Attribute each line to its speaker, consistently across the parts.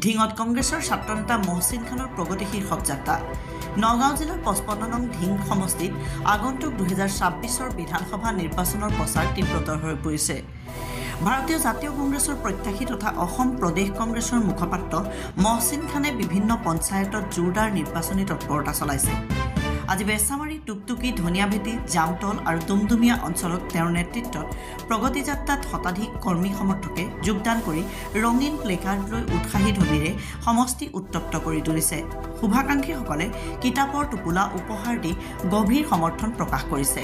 Speaker 1: ঢিঙত কংগ্ৰেছৰ ছাত্ৰনেতা মহচিন খানৰ প্ৰগতিশীল যাত্ৰা। নগাঁও জিলাৰ 55 নং ঢিং সমষ্টিত আগন্তুক 2026 বিধানসভা নিৰ্বাচনৰ প্ৰচাৰ তীব্ৰতৰ হৈ পৰিছে। ভাৰতীয় জাতীয় কংগ্ৰেছৰ প্ৰত্যাশী তথা অসম প্ৰদেশ কংগ্ৰেছৰ মুখপাত্ৰ মহচিন খানে বিভিন্ন পঞ্চায়তত জোৰদাৰ নিৰ্বাচনী তৎপৰতা চলাইছে। আজি বেচামাৰী, টুকটুকি, ধনিয়াভেটি, জামতল আৰু ডুমডুমীয়া অঞ্চলত তেওঁৰ নেতৃত্বত প্ৰগতি যাত্ৰাত শতাধিক কৰ্মী সমৰ্থকে যোগদান কৰি ৰঙীন প্লেকাৰ্ড লৈ উৎসাহী ধ্বনিৰে সমষ্টি উত্তপ্ত কৰি তুলিছে। শুভাকাংক্ষীসকলে কিতাপৰ টোপোলা উপহাৰ দি গভীৰ সমৰ্থন প্ৰকাশ কৰিছে।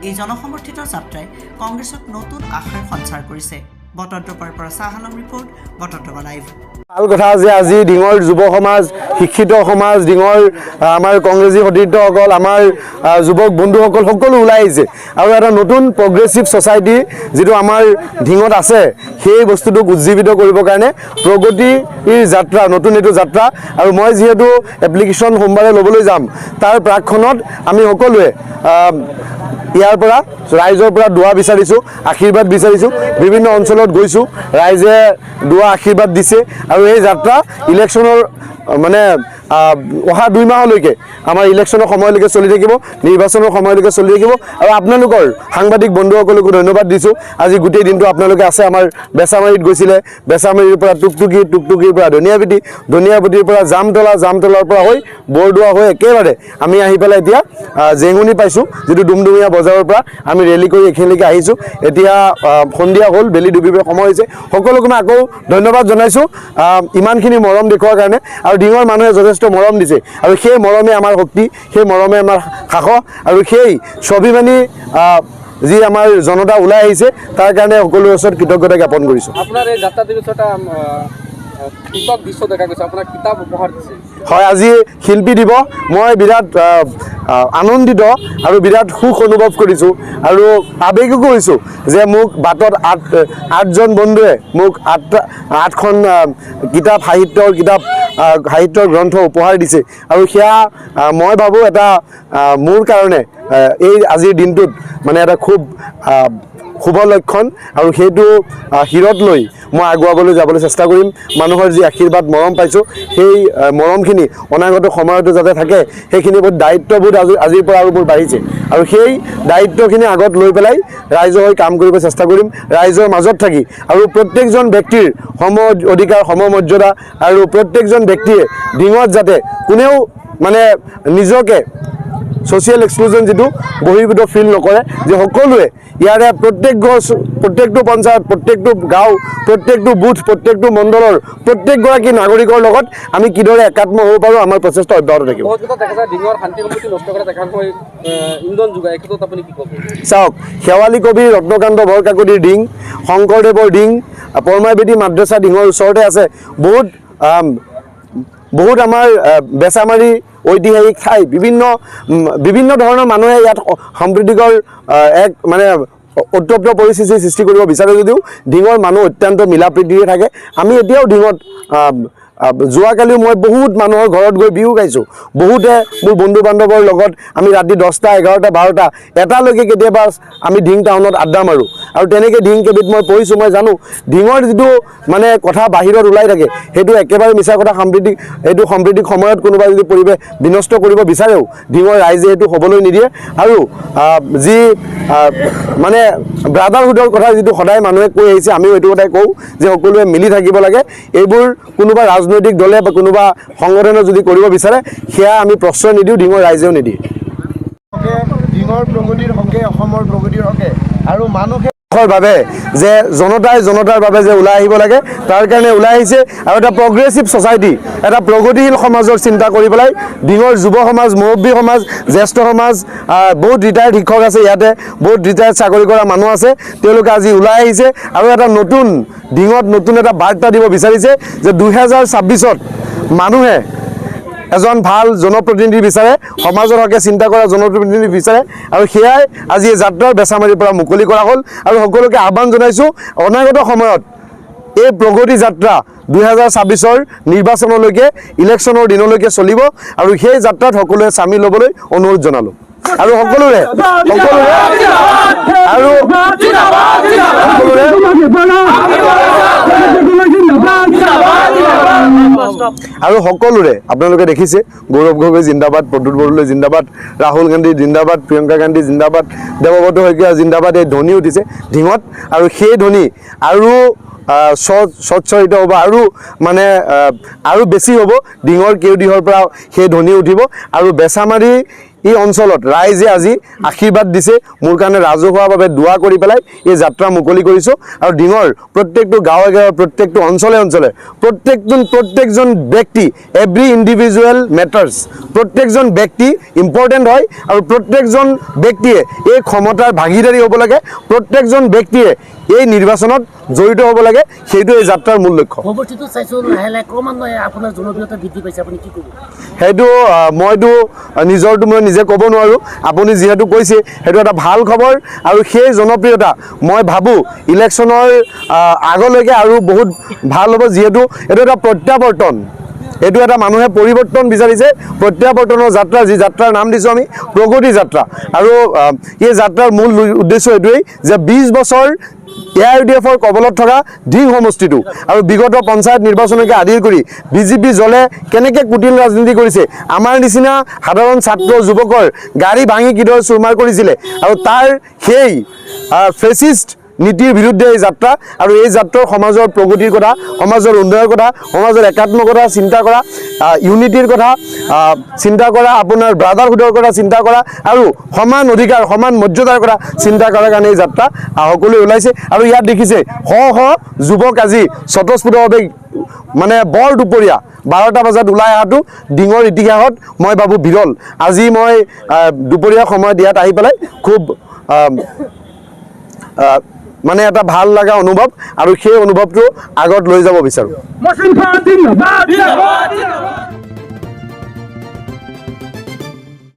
Speaker 1: এই জনসমৰ্থিত যাত্ৰাই কংগ্ৰেছক নতুন আশাৰ সঞ্চাৰ কৰিছে। বটদ্ৰপাৰ পৰা চাহালম ৰিপৰ্ট, বটদ্ৰপা লাইভ।
Speaker 2: ভাল কথা যে আজি ডিঙৰ যুৱ সমাজ, শিক্ষিত সমাজ, ডিঙৰ আমাৰ কংগ্ৰেছী সতীৰ্থসকল, আমাৰ যুৱক বন্ধুসকল সকলো ওলাই আহিছে আৰু এটা নতুন প্ৰগ্ৰেছিভ ছ'চাইটি যিটো আমাৰ ডিঙত আছে সেই বস্তুটোক উজ্জীৱিত কৰিবৰ কাৰণে প্ৰগতিৰ যাত্ৰা, নতুন এইটো যাত্ৰা। আৰু মই যিহেতু এপ্লিকেশ্যন সোমবাৰে ল'বলৈ যাম, তাৰ প্ৰাকখনত আমি সকলোৱে ইয়াৰ পৰা ৰাইজৰ পৰা দুৱা বিচাৰিছোঁ, আশীৰ্বাদ বিচাৰিছোঁ। বিভিন্ন অঞ্চলত গৈছোঁ, ৰাইজে দুৱা আশীৰ্বাদ দিছে আৰু এই যাত্ৰা ইলেকশ্যনৰ মানে অহা 2 মাহলৈকে আমাৰ ইলেকশ্যনৰ সময়লৈকে চলি থাকিব, নিৰ্বাচনৰ সময়লৈকে চলি থাকিব। আৰু আপোনালোকৰ সাংবাদিক বন্ধুসকলকো ধন্যবাদ দিছোঁ। আজি গোটেই দিনটো আপোনালোকে আছে। আমাৰ বেচামাৰীত গৈছিলে, বেচামাৰীৰ পৰা টুকটুকি, টুকটুকিৰ পৰা ধনিয়াভেটি, ধনিয়াভেটিৰ পৰা জামতলা, জামতলাৰ পৰা হৈ বৰদোৱা হৈ একেবাৰে আমি আহি পেলাই এতিয়া জেঙুনি পাইছোঁ, যিটো ডুমডুমীয়া বজাৰৰ পৰা আমি ৰেলী কৰি এইখিনিলৈকে আহিছোঁ। এতিয়া সন্ধিয়া হ'ল, বেলি ডুবিবৰ সময় হৈছে। সকলোকে মই আকৌ ধন্যবাদ জনাইছোঁ ইমানখিনি মৰম দেখুওৱাৰ কাৰণে। আৰু ডিঙৰ মানুহে যথেষ্ট মৰম দিছে আৰু সেই মৰমে আমাৰ শক্তি, সেই মৰমে আমাৰ সাহস আৰু সেই স্বাভিমানী যি আমাৰ জনতা ওলাই আহিছে তাৰ কাৰণে সকলোৰে ওচৰত কৃতজ্ঞতা জ্ঞাপন কৰিছোঁ।
Speaker 3: আপোনাৰ এই যাত্ৰাটোৰ পিছত কৃতক দৃশ্য দেখা গৈছে, আপোনাক কিতাপ উপহাৰ দিছে।
Speaker 2: হয়, আজি শিল্পী দিৱস। মই বিৰাট আনন্দিত আৰু বিৰাট সুখ অনুভৱ কৰিছোঁ আৰু আৱেগিকো হৈছোঁ যে মোক বাটত আঠজন বন্ধুৱে মোক 8খন কিতাপ, সাহিত্যৰ গ্ৰন্থ উপহাৰ দিছে। আৰু সেয়া মই ভাবোঁ এটা মোৰ কাৰণে এই আজিৰ দিনটোত মানে এটা খুব শুভ লক্ষণ আৰু সেইটো শিৰত লৈ মই আগুৱাবলৈ যাবলৈ চেষ্টা কৰিম। মানুহৰ যি আশীৰ্বাদ, মৰম পাইছোঁ, সেই মৰমখিনি অনাগত সময়তো যাতে থাকে, সেইখিনি বহুত দায়িত্ববোধ আজিৰ পৰা আৰু মোৰ বাঢ়িছে। আৰু সেই দায়িত্বখিনি আগত লৈ পেলাই ৰাইজৰ হৈ কাম কৰিব চেষ্টা কৰিম, ৰাইজৰ মাজত থাকি আৰু প্ৰত্যেকজন ব্যক্তিৰ সম অধিকাৰ, সমমৰ্যাদা আৰু প্ৰত্যেকজন ব্যক্তিয়ে ডিঙত যাতে কোনেও মানে নিজকে ছ'চিয়েল এক্সক্লুজন যিটো বহিৰ্ভূত ফিল নকৰে, যে সকলোৱে ইয়াৰে প্ৰত্যেকটো পঞ্চায়ত, প্ৰত্যেকটো গাঁও, প্ৰত্যেকটো বুথ, প্ৰত্যেকটো মণ্ডলৰ প্ৰত্যেকগৰাকী নাগৰিকৰ লগত আমি কিদৰে একাত্ম হ'ব পাৰোঁ, আমাৰ প্ৰচেষ্টা অব্যাহত থাকিব। চাওক, শেৱালী কবিৰ, ৰত্নকান্ত বৰকাকতিৰ ডিং, শংকৰদেৱৰ ডিং, পৰমাইবেদী মাদ্ৰাছা ডিঙৰ ওচৰতে আছে। বহুত আমাৰ বেচামাৰী ঐতিহাসিক ঠাই, বিভিন্ন ধৰণৰ মানুহে ইয়াত সম্প্ৰীতিকৰ এক মানে উত্তপ্ত পৰিস্থিতিৰ সৃষ্টি কৰিব বিচাৰে যদিও ডিঙৰ মানুহ অত্যন্ত মিলা প্ৰীতিৰে থাকে। আমি এতিয়াও ডিঙত যোৱাকালিও মই বহুত মানুহৰ ঘৰত গৈ বিহু গাইছোঁ। বহুতে মোৰ বন্ধু বান্ধৱৰ লগত আমি ৰাতি 10টা, 11টা, 12টা, 1টালৈকে কেতিয়াবা আমি ডিং টাউনত আড্ডা মাৰোঁ। আৰু তেনেকৈ ডিং কেবিত মই পঢ়িছোঁ। মই জানো ডিঙৰ যিটো মানে কথা বাহিৰত ওলাই থাকে সেইটো একেবাৰে মিছা কথা। সাম্প্ৰতিক সময়ত কোনোবাই যদি পৰিৱেশ বিনষ্ট কৰিব বিচাৰেও ডিঙৰ ৰাইজে সেইটো হ'বলৈ নিদিয়ে। আৰু যি মানে ব্ৰাদাৰহুডৰ কথা যিটো সদায় মানুহে কৈ আহিছে, আমিও এইটো কথাই কওঁ যে সকলোৱে মিলি থাকিব লাগে। এইবোৰ কোনোবা ৰাজনৈতিক দলে বা কোনোবা সংগঠনে যদি কৰিব বিচাৰে সেয়া আমি প্ৰশ্ৰয় নিদিওঁ, ডিঙৰ ৰাইজেও নিদিয়ে। ডিঙৰ প্ৰগতিৰ হকে, অসমৰ প্ৰগতিৰ হকে আৰু মানুহে বাবে যে জনতাৰ বাবে যে ওলাই আহিব লাগে, তাৰ কাৰণে ওলাই আহিছে। আৰু এটা প্ৰগ্ৰেছিভ ছ'চাইটি, এটা প্ৰগতিশীল সমাজৰ চিন্তা কৰি পেলাই ডিঙৰ যুৱ সমাজ, মুৰব্বী সমাজ, জ্যেষ্ঠ সমাজ, বহুত ৰিটায়াৰ্ড শিক্ষক আছে ইয়াতে, বহুত ৰিটায়াৰ্ড চাকৰি কৰা মানুহ আছে, তেওঁলোকে আজি ওলাই আহিছে আৰু এটা ডিঙত নতুন এটা বাৰ্তা দিব বিচাৰিছে যে 2026ত মানুহে এজন ভাল জনপ্ৰতিনিধি বিচাৰে, সমাজৰ হকে চিন্তা কৰা জনপ্ৰতিনিধি বিচাৰে। আৰু সেয়াই আজি এই যাত্ৰাৰ বেচামাৰীৰ পৰা মুকলি কৰা হ'ল। আৰু সকলোকে আহ্বান জনাইছোঁ, অনাগত সময়ত এই প্ৰগতি যাত্ৰা 2026ৰ নিৰ্বাচনলৈকে, ইলেকশ্যনৰ দিনলৈকে চলিব। আৰু সেই যাত্ৰাত সকলোৱে চামিল হ'বলৈ অনুৰোধ জনালোঁ। আৰু সকলোৰে আৰু সকলোৰে আপোনালোকে দেখিছে গৌৰৱ গগৈ জিন্দাবাদ, প্ৰদ্যুৎ বৰদলৈ জিন্দাবাদ, ৰাহুল গান্ধী জিন্দাবাদ, প্ৰিয়ংকা গান্ধী জিন্দাবাদ, দেৱব্ৰত শইকীয়া জিন্দাবাদ, এই ধ্বনি উঠিছে ঢিঙত। আৰু সেই ধ্বনি আৰু স্বচ্ছৰিত হ'ব, আৰু মানে আৰু বেছি হ'ব। ডিঙৰ কেউদিহৰ পৰা সেই ধ্বনি উঠিব। আৰু বেচামাৰী এই অঞ্চলত ৰাইজে আজি আশীৰ্বাদ দিছে, মোৰ কাৰণে ৰাজহুৱাভাৱে দোৱা কৰি পেলাই এই যাত্ৰা মুকলি কৰিছোঁ। আৰু ডিঙৰ প্ৰত্যেকটো গাঁৱে গাঁৱে, প্ৰত্যেকটো অঞ্চলে অঞ্চলে প্ৰত্যেকজন ব্যক্তি, এভৰি ইণ্ডিভিজুৱেল মেটাৰ্ছ, প্ৰত্যেকজন ব্যক্তি ইম্পৰ্টেণ্ট হয়। আৰু প্ৰত্যেকজন ব্যক্তিয়ে এই ক্ষমতাৰ ভাগিদাৰী হ'ব লাগে, প্ৰত্যেকজন ব্যক্তিয়ে এই নিৰ্বাচনত জড়িত হ'ব লাগে। সেইটো এই যাত্ৰাৰ মূল লক্ষ্য।
Speaker 4: খবৰটো চাইছোঁ লাহে লাহে ক্ৰমান্বয়ে আপোনাৰ জনপ্ৰিয়তা বৃদ্ধি পাইছে, আপুনি কি ক'ব?
Speaker 2: সেইটো মইতো নিজৰটো মই নিজে ক'ব নোৱাৰোঁ। আপুনি যিহেতু কৈছে সেইটো এটা ভাল খবৰ। আৰু সেই জনপ্ৰিয়তা মই ভাবোঁ ইলেকশ্যনৰ আগলৈকে আৰু বহুত ভাল হ'ব, যিহেতু এইটো এটা প্ৰত্যাৱৰ্তন। এইটো এটা মানুহে পৰিৱৰ্তন বিচাৰিছে, প্ৰত্যাৱৰ্তনৰ যাত্ৰা, যি যাত্ৰাৰ নাম দিছোঁ আমি প্ৰগতি যাত্ৰা। আৰু এই যাত্ৰাৰ মূল উদ্দেশ্য এইটোৱেই যে 20 বছৰ AIUDFৰ কবলত থকা ধিং সমষ্টিটো আৰু বিগত পঞ্চায়ত নিৰ্বাচনকে আদি কৰি বিজেপি জলে কেনেকৈ কুটিল ৰাজনীতি কৰিছে, আমাৰ নিচিনা সাধাৰণ ছাত্ৰ যুৱকৰ গাড়ী ভাঙি কিদৰে চুৰমাৰ কৰিছিলে, আৰু তাৰ সেই ফেচিষ্ট নীতিৰ বিৰুদ্ধে এই যাত্ৰা। আৰু এই যাত্ৰাৰ সমাজৰ প্ৰগতিৰ কথা, সমাজৰ উন্নয়নৰ কথা, সমাজৰ একাত্মকতা চিন্তা কৰা, ইউনিটিৰ কথা চিন্তা কৰা, আপোনাৰ ব্ৰাদাৰহুডৰ কথা চিন্তা কৰা, আৰু সমান অধিকাৰ, সমান মৰ্যাদাৰ কথা চিন্তা কৰাৰ কাৰণে এই যাত্ৰা সকলোৱে ওলাইছে। আৰু ইয়াত দেখিছে যুৱক আজি স্বতঃস্ফূৰ্তভাৱে মানে বৰ দুপৰীয়া 12টা বজাত ওলাই অহাটো ডিঙৰ ইতিহাসত মই ভাবোঁ বিৰল। আজি মই দুপৰীয়া সময়ত ইয়াত আহি পেলাই খুব মানে এটা ভাল লগা অনুভৱ, আৰু সেই অনুভৱটো আগত লৈ যাব বিচাৰোঁ।